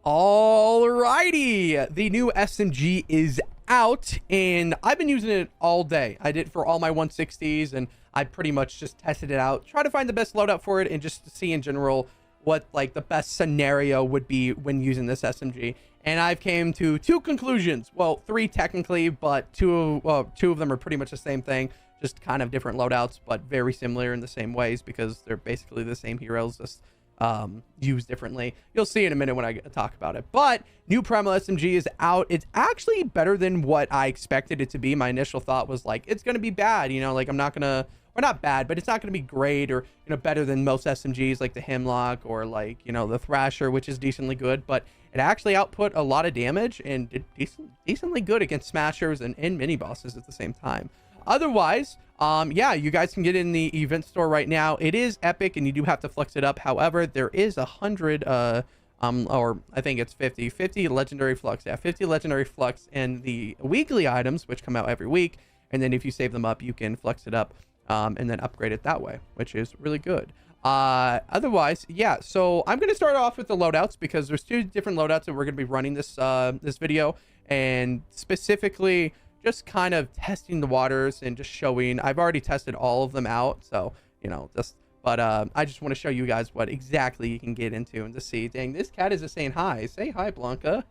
Alrighty, the new SMG is out and I've been using it all day. I did for all my 160s and I pretty much just tested it out, try to find the best loadout for it and just to see in general what like the best scenario would be when using this SMG. And I've came to two conclusions. Well, three technically, but two of them are pretty much the same thing, just kind of different loadouts, but very similar in the same ways because they're basically the same heroes, just used differently. You'll see in a minute when I talk about it. But new Primal SMG is out. It's actually better than what I expected it to be. My initial thought was like it's gonna be bad, you know, like I'm not gonna, or not bad, but it's not gonna be great or, you know, better than most SMGs like the Hemlock or like, you know, the Thrasher, which is decently good. But it actually output a lot of damage and did decently good against smashers and mini bosses at the same time. Otherwise, yeah, you guys can get in the event store right now. It is epic and you do have to flex it up. However, there is 100 or I think it's 50 legendary flux. Yeah, 50 legendary flux in the weekly items, which come out every week. And then if you save them up, you can flex it up and then upgrade it that way, which is really good. Otherwise, yeah, so I'm going to start off with the loadouts because there's two different loadouts that we're going to be running this this video, and specifically just kind of testing the waters and just showing. I've already tested all of them out, so you know, just but I just want to show you guys what exactly you can get into and to see. Dang, this cat is just saying hi. Say hi, Blanca.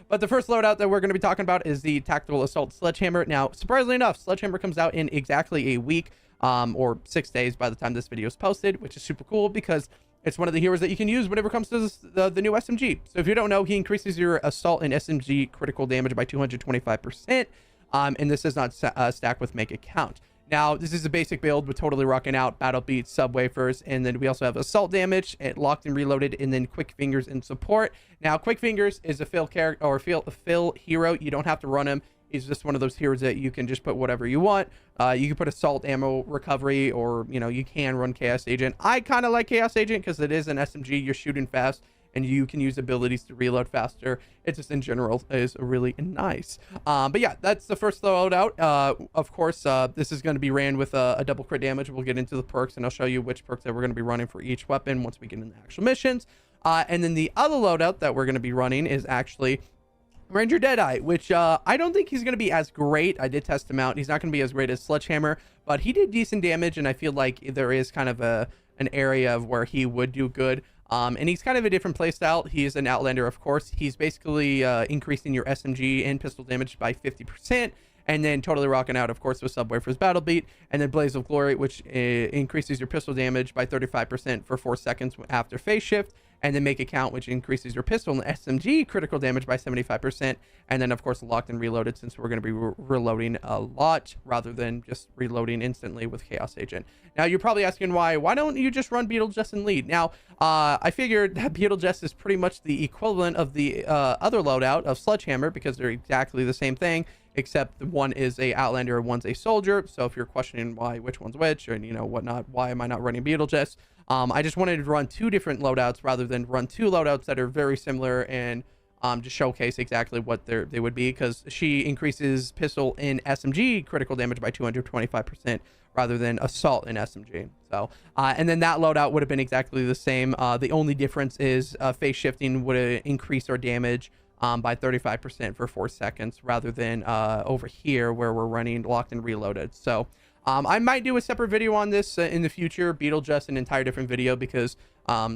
But the first loadout that we're going to be talking about is the Tactical Assault Sledgehammer. Now, surprisingly enough, Sledgehammer comes out in exactly a week or 6 days by the time this video is posted, which is super cool because it's one of the heroes that you can use whenever it comes to the new SMG. So if you don't know, he increases your assault and SMG critical damage by 225%. And this is not stacked with make it count. Now, this is a basic build with totally rocking out battle beats, sub wafers, and then we also have assault damage, locked and reloaded, and then quick fingers and support. Now, quick fingers is a fill character or fill hero. You don't have to run him. He's just one of those heroes that you can just put whatever you want. You can put assault ammo recovery, or you know, you can run Chaos Agent. I kind of like Chaos Agent because it is an SMG. You're shooting fast and you can use abilities to reload faster. It just in general is really nice. But yeah, that's the first loadout. Of course, this is going to be ran with a double crit damage. We'll get into the perks and I'll show you which perks that we're going to be running for each weapon once we get into the actual missions. And then the other loadout that we're going to be running is actually Ranger Deadeye, which I don't think he's going to be as great. I did test him out. He's not going to be as great as Sledgehammer, but he did decent damage, and I feel like there is kind of an area of where he would do good. And he's kind of a different playstyle. He is an Outlander, of course. He's basically increasing your SMG and pistol damage by 50%, and then totally rocking out, of course, with Subway for his battle beat, and then Blaze of Glory, which increases your pistol damage by 35% for 4 seconds after phase shift, and then Make It Count, which increases your pistol and SMG critical damage by 75%, and then of course Locked and Reloaded, since we're going to be reloading a lot rather than just reloading instantly with Chaos Agent. Now you're probably asking why don't you just run Beetle Jess and lead? Now I figured that Beetle Jess is pretty much the equivalent of the other loadout of Sledgehammer, because they're exactly the same thing, except one is a Outlander and one's a soldier. So if you're questioning why which one's which, or you know whatnot, why am I not running Beetle Jess? I just wanted to run two different loadouts rather than run two loadouts that are very similar, and just showcase exactly what they would be, because she increases pistol and SMG critical damage by 225% rather than assault and SMG. So and then that loadout would have been exactly the same. The only difference is phase shifting would increase our damage by 35% for 4 seconds rather than over here where we're running Locked and Reloaded. So I might do a separate video on this in the future. Beetle Jess, an entire different video, because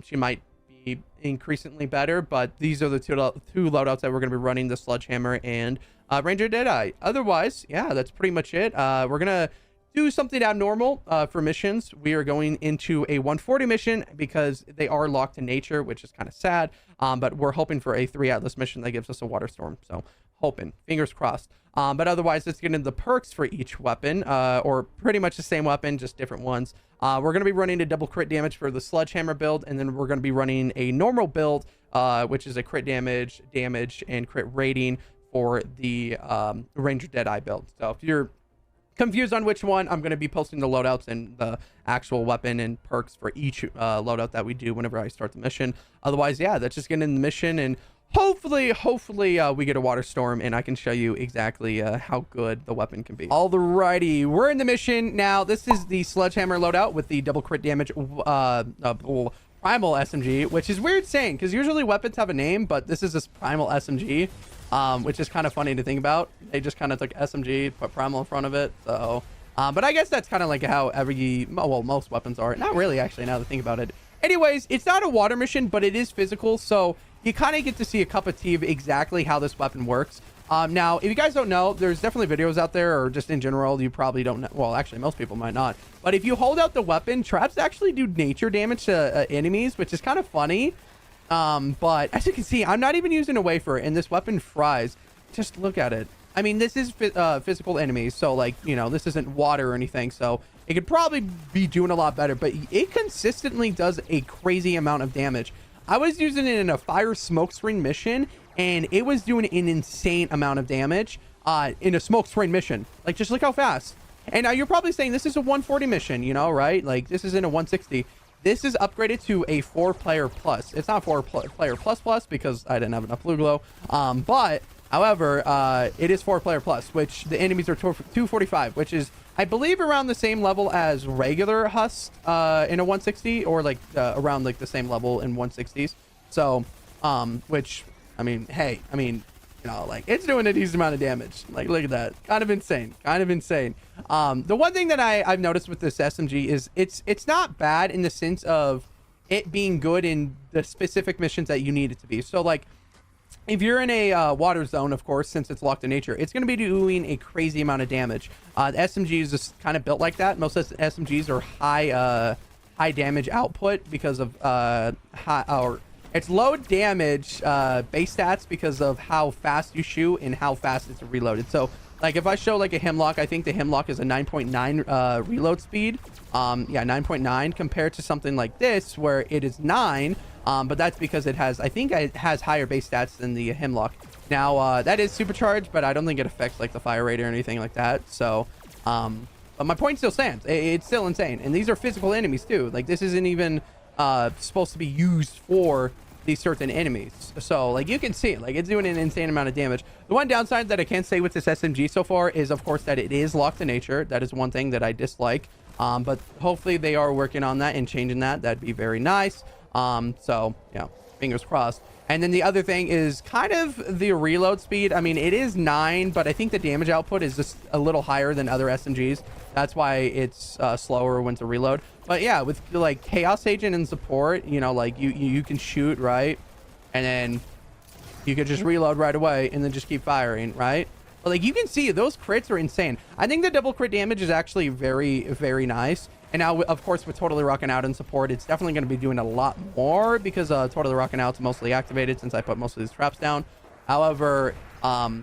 she might be increasingly better. But these are the two loadouts that we're going to be running: the Sledgehammer and Ranger Deadeye. Otherwise, yeah, that's pretty much it. We're gonna do something abnormal for missions. We are going into a 140 mission because they are locked in nature, which is kind of sad. But we're hoping for a 3 Atlas mission that gives us a water storm. So hoping, fingers crossed. But otherwise, let's get into the perks for each weapon, or pretty much the same weapon, just different ones. We're going to be running a double crit damage for the Sledgehammer build, and then we're going to be running a normal build, which is a crit damage, and crit rating for the Ranger Deadeye build. So if you're confused on which one, I'm going to be posting the loadouts and the actual weapon and perks for each loadout that we do whenever I start the mission. Otherwise, yeah, that's just getting in the mission, and hopefully we get a water storm and I can show you exactly how good the weapon can be. Alrighty, we're in the mission now. This is the Sledgehammer loadout with the double crit damage Primal SMG, which is weird saying because usually weapons have a name, but this is this Primal SMG, which is kind of funny to think about. They just kind of took SMG, put Primal in front of it. So, but I guess that's kind of like how most weapons are. Not really, actually, now that I think about it. Anyways, it's not a water mission, but it is physical, so you kind of get to see a cup of tea of exactly how this weapon works. Now, if you guys don't know, there's definitely videos out there, or just in general, you probably don't know. Well, actually, most people might not. But if you hold out the weapon, traps actually do nature damage to enemies, which is kind of funny. But as you can see, I'm not even using a wafer, and this weapon fries. Just look at it. I mean, this is physical enemies, so, like, you know, this isn't water or anything, so it could probably be doing a lot better, but it consistently does a crazy amount of damage. I was using it in a fire smoke screen mission, and it was doing an insane amount of damage in a smoke screen mission. Like, just look how fast. And now you're probably saying this is a 140 mission, you know, right? Like, this isn't a 160. This is upgraded to a 4-player plus. It's not 4-player plus because I didn't have enough blue glow. But however, it is 4-player plus, which the enemies are 245, which is, I believe, around the same level as regular Hust in a 160, or like around like the same level in 160s. So, which, I mean, hey, I mean, you know, like, it's doing a decent amount of damage. Like, look at that. Kind of insane. Kind of insane. The one thing that I've noticed with this SMG is it's not bad in the sense of it being good in the specific missions that you need it to be. So, like, if you're in a water zone, of course, since it's locked in nature, it's going to be doing a crazy amount of damage. The SMG is just kind of built like that. Most of the SMGs are high damage output because of it's low damage base stats because of how fast you shoot and how fast it's reloaded. So, like, if I show like a Hemlock, I think the Hemlock is a 9.9 reload speed. Yeah, 9.9 compared to something like this where it is 9. But that's because it has, I think it has higher base stats than the Hemlock. Now, that is supercharged, but I don't think it affects like the fire rate or anything like that. So, but my point still stands. It's still insane. And these are physical enemies too. Like, this isn't even supposed to be used for these certain enemies. So, like, you can see, like, it's doing an insane amount of damage. The one downside that I can say with this SMG so far is, of course, that it is locked to nature. That is one thing that I dislike. But hopefully they are working on that and changing that. That'd be very nice. So, yeah, fingers crossed. And then the other thing is kind of the reload speed. I mean, it is 9, but I think the damage output is just a little higher than other SMGs. That's why it's slower when to reload. But yeah, with like Chaos Agent and support, you know, like you can shoot, right? And then you could just reload right away and then just keep firing, right? But like, you can see those crits are insane. I think the double crit damage is actually very, very nice. And now, of course, with Totally Rocking Out and support, it's definitely going to be doing a lot more because Totally Rocking Out's mostly activated since I put most of these traps down. However, I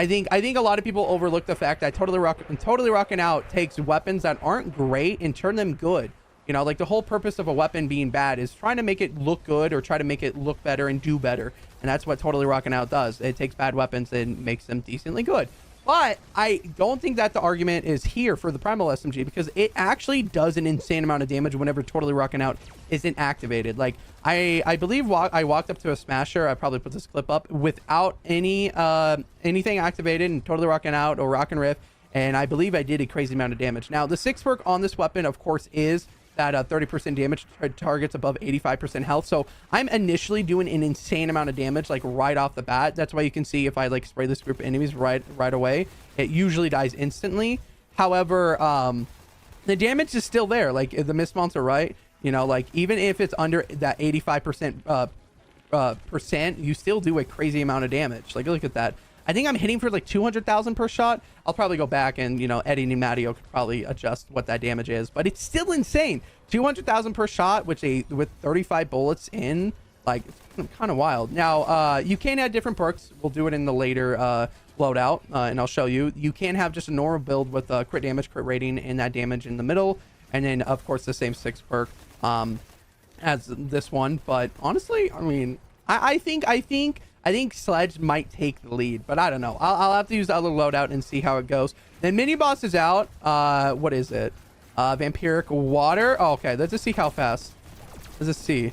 think a lot of people overlook the fact that Totally Rocking Out takes weapons that aren't great and turn them good. You know, like, the whole purpose of a weapon being bad is trying to make it look good or try to make it look better and do better. And that's what Totally Rocking Out does. It takes bad weapons and makes them decently good. But I don't think that the argument is here for the Primal SMG because it actually does an insane amount of damage whenever Totally Rocking Out isn't activated. Like, I believe I walked up to a Smasher. I probably put this clip up without anything activated and Totally Rocking Out or Rock and Riff. And I believe I did a crazy amount of damage. Now, the 6 perk on this weapon, of course, is that 30% damage targets above 85% health. So I'm initially doing an insane amount of damage, like, right off the bat. That's why you can see if I like spray this group of enemies right away, it usually dies instantly. However, the damage is still there. Like, the mist monster, right? You know, like, even if it's under that 85% percent, you still do a crazy amount of damage. Like, look at that. I think I'm hitting for like 200,000 per shot. I'll probably go back and, you know, Eddie and Mattio could probably adjust what that damage is, but it's still insane. 200,000 per shot, with 35 bullets in, like, it's kind of wild. Now, you can add different perks. We'll do it in the later loadout, and I'll show you. You can have just a normal build with crit damage, crit rating, and that damage in the middle, and then of course the same 6 perk as this one. But honestly, I mean, I think Sledge might take the lead, but I don't know. I'll have to use the other loadout and see how it goes. Then Miniboss is out. What is it? Vampiric Water. Oh, okay, let's just see how fast. Let's just see.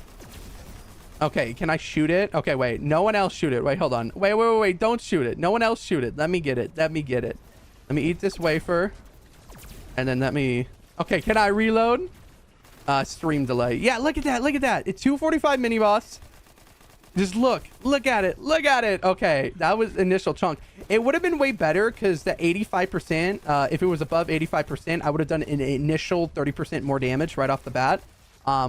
Okay, can I shoot it? Okay, wait. No one else shoot it. Wait, hold on. Wait. Don't shoot it. No one else shoot it. Let me get it. Let me eat this wafer. And then let me... Okay, can I reload? stream delay. Yeah, look at that. Look at that. It's 245 mini boss. Just look at it. Look at it. Okay, that was initial chunk. It would have been way better because the 85%, if it was above 85%, I would have done an initial 30% more damage right off the bat.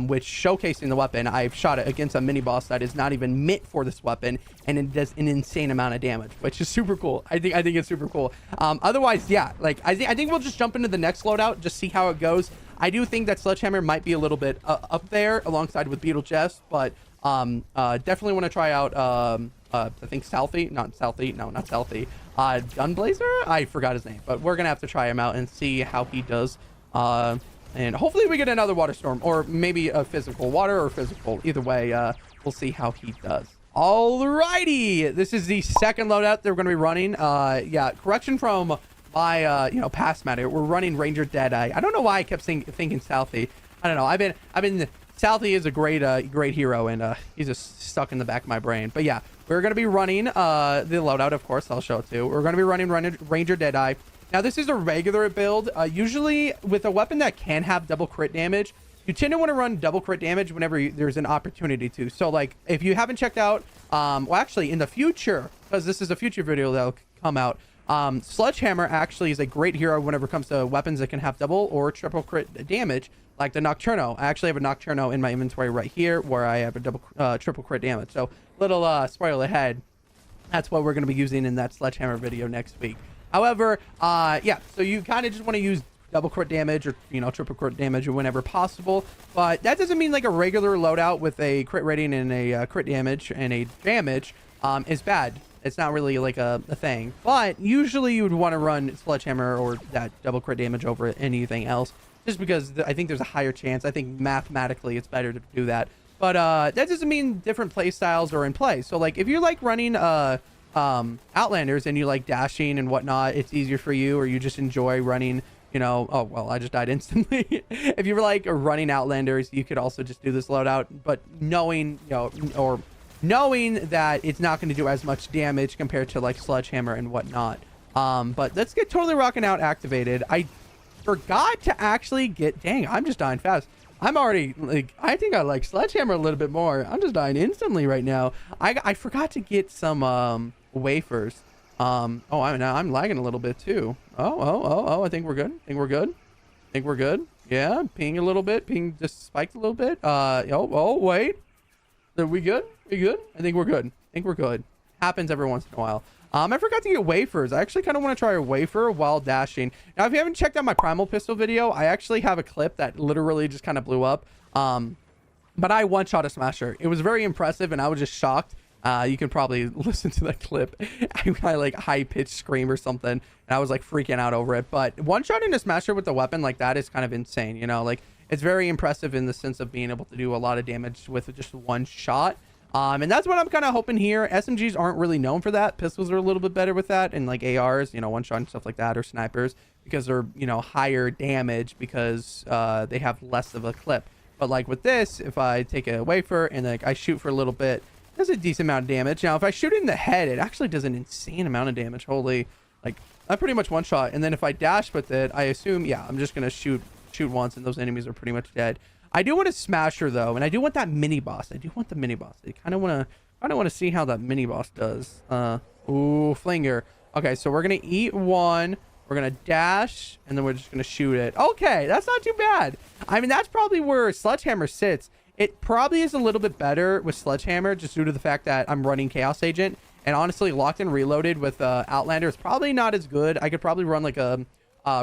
Which showcasing the weapon, I've shot it against a mini boss that is not even meant for this weapon, and it does an insane amount of damage, which is super cool. I think it's super cool. Otherwise, yeah, like I think we'll just jump into the next loadout, just see how it goes. I do think that Sledgehammer might be a little bit up there alongside with Beetle Jess, but definitely want to try out I think Gunblazer. I forgot his name, but we're gonna have to try him out and see how he does. And hopefully we get another water storm, or maybe a physical water or physical. Either way, we'll see how he does. Alrighty, this is the second loadout that we're going to be running. Yeah, correction from my past matter. We're running Ranger Deadeye. I don't know why I kept thinking Southie. I don't know. I've been Southie is a great hero, and he's just stuck in the back of my brain. But yeah, we're going to be running the loadout. Of course, I'll show it too. We're going to be running Ranger Deadeye. Now, this is a regular build. Usually, with a weapon that can have double crit damage, you tend to want to run double crit damage whenever there's an opportunity to. So, like, if you haven't checked out, well, actually, in the future, because this is a future video that'll come out, Sledgehammer actually is a great hero whenever it comes to weapons that can have double or triple crit damage, like the Nocturno. I actually have a Nocturno in my inventory right here where I have a triple crit damage. So, little spoiler ahead, that's what we're going to be using in that Sledgehammer video next week. However, yeah, so you kind of just want to use double crit damage or, triple crit damage whenever possible. But that doesn't mean like a regular loadout with a crit rating and a crit damage and a damage is bad. It's not really like a thing. But usually you would want to run Sledgehammer or that double crit damage over anything else, just because I think there's a higher chance. I think mathematically it's better to do that. But that doesn't mean different play styles are in play. So like if you like running Outlanders and you like dashing and whatnot, it's easier for you, or you just enjoy running, oh well, I just died instantly. If you were like running Outlanders, you could also just do this loadout, but knowing that it's not going to do as much damage compared to like Sledgehammer and whatnot. But let's get Totally Rocking Out activated. I forgot to actually get, dang, I'm just dying fast. I'm already like, I think I like Sledgehammer a little bit more. I'm just dying instantly right now. I forgot to get some wafers. I'm lagging a little bit too. I think we're good. Yeah, ping a little bit. Ping just spiked a little bit. Wait. Are we good? I think we're good. Happens every once in a while. I forgot to get wafers. I actually kind of want to try a wafer while dashing. Now, if you haven't checked out my Primal pistol video, I actually have a clip that literally just kind of blew up. But I one-shot a smasher. It was very impressive, and I was just shocked. You can probably listen to that clip. I like high-pitched scream or something, and I was like freaking out over it. But one-shotting a smasher with a weapon like that is kind of insane. Like it's very impressive in the sense of being able to do a lot of damage with just one shot. And that's what I'm kind of hoping here. SMGs aren't really known for that. Pistols are a little bit better with that, and like ARs, one shot and stuff like that, or snipers, because they're higher damage because they have less of a clip. But like with this, if I take a wafer and like I shoot for a little bit, does a decent amount of damage. Now if I shoot in the head, it actually does an insane amount of damage. Holy, like I pretty much one shot. And then if I dash with it, I assume, yeah, I'm just gonna shoot once and those enemies are pretty much dead. I do want a smasher though, and I do want that mini boss. I kind of want to see how that mini boss does. Ooh, flinger. Okay, so we're gonna eat one. We're gonna dash, and then we're just gonna shoot it. Okay, that's not too bad. I mean, that's probably where Sledgehammer sits. It probably is a little bit better with Sledgehammer, just due to the fact that I'm running Chaos Agent, and honestly, locked and reloaded with Outlander is probably not as good. I could probably run like a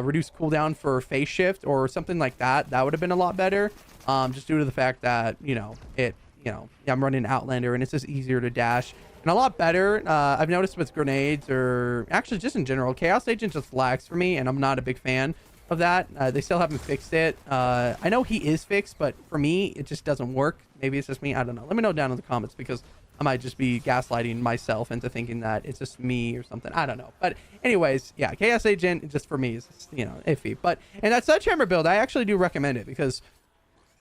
reduced cooldown for phase shift or something like that. That would have been a lot better. Just due to the fact that I'm running Outlander and it's just easier to dash and a lot better. I've noticed with grenades, or actually just in general, Chaos Agent just lags for me, and I'm not a big fan of that. They still haven't fixed it. I know he is fixed, but for me it just doesn't work. Maybe it's just me, I don't know. Let me know down in the comments, because I might just be gaslighting myself into thinking that it's just me or something. I don't know. But anyways, yeah, Chaos Agent just for me is iffy. But in that Sledgehammer build, I actually do recommend it, because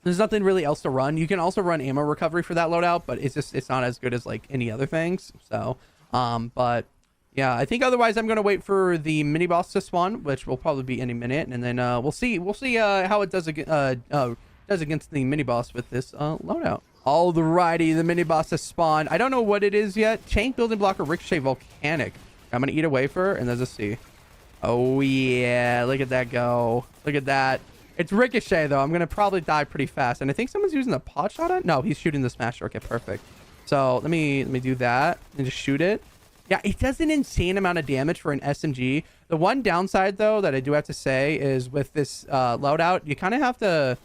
there's nothing really else to run. You can also run ammo recovery for that loadout, but it's not as good as like any other things. So but yeah, I think otherwise I'm gonna wait for the mini boss to spawn, which will probably be any minute, and then we'll see how it does again. does against the mini boss with this loadout. Alrighty, the mini boss has spawned. I don't know what it is yet. Chain building blocker, ricochet, volcanic. I'm gonna eat a wafer, and there's a C. Oh yeah, look at that go. Look at that. It's ricochet though. I'm gonna probably die pretty fast, and I think someone's using the pot shot on. No, he's shooting the smasher. Okay, perfect. So let me do that and just shoot it. Yeah, it does an insane amount of damage for an SMG. The one downside though that I do have to say is with this loadout, you kind of have to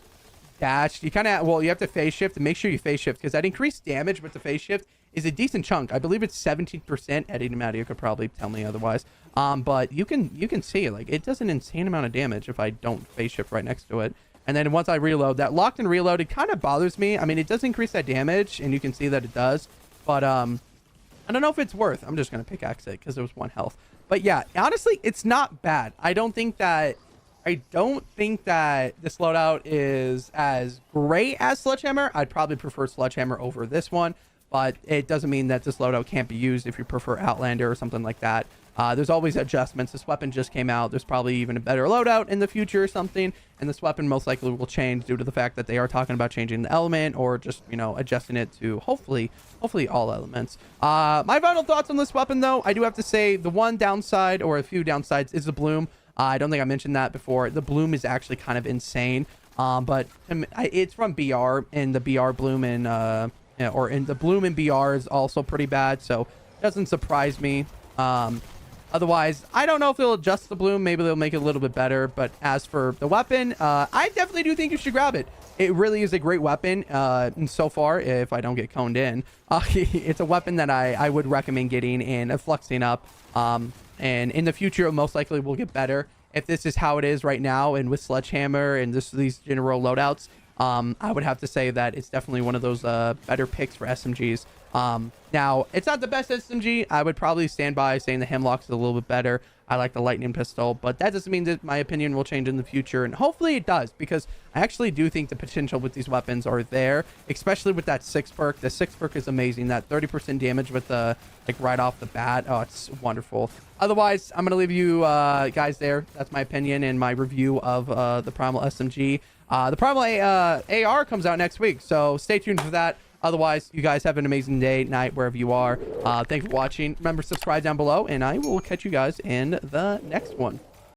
dash. You kind of, well, you have to phase shift, and make sure you phase shift, because that increased damage with the phase shift is a decent chunk. I believe it's 17%. Eddie and Mattio could probably tell me otherwise. But you can see, like, it does an insane amount of damage if I don't phase shift right next to it. And then once I reload, that locked and reload, it kind of bothers me. I mean, it does increase that damage, and you can see that it does. But I don't know if it's worth. I'm just gonna pickaxe it because there was 1 health. But yeah, honestly, it's not bad. I don't think that this loadout is as great as Sledgehammer. I'd probably prefer Sledgehammer over this one, but it doesn't mean that this loadout can't be used if you prefer Outlander or something like that. There's always adjustments. This weapon just came out. There's probably even a better loadout in the future or something, and this weapon most likely will change due to the fact that they are talking about changing the element, or just, you know, adjusting it to hopefully all elements. My final thoughts on this weapon though, I do have to say the one downside, or a few downsides, is the bloom. I don't think I mentioned that before. The bloom is actually kind of insane, but it's from BR, and the BR bloom in the bloom in BR is also pretty bad, so it doesn't surprise me. Otherwise, I don't know if they'll adjust the bloom. Maybe they'll make it a little bit better. But as for the weapon, I definitely do think you should grab it. It really is a great weapon. And so far, if I don't get coned in, it's a weapon that I would recommend getting and fluxing up. And in the future, it most likely will get better. If this is how it is right now, and with Sledgehammer and these general loadouts, I would have to say that it's definitely one of those better picks for SMGs. Now, it's not the best SMG. I would probably stand by saying the Hemlock is a little bit better. I like the lightning pistol, but that doesn't mean that my opinion will change in the future, and hopefully it does, because I actually do think the potential with these weapons are there, especially with that 6 perk. The 6 perk is amazing. That 30% damage with the, like, right off the bat. Oh, it's wonderful. Otherwise, I'm gonna leave you guys there. That's my opinion and my review of the Primal SMG. The Primal AR comes out next week, so stay tuned for that. Otherwise, you guys have an amazing day, night, wherever you are. Thanks for watching. Remember, subscribe down below, and I will catch you guys in the next one.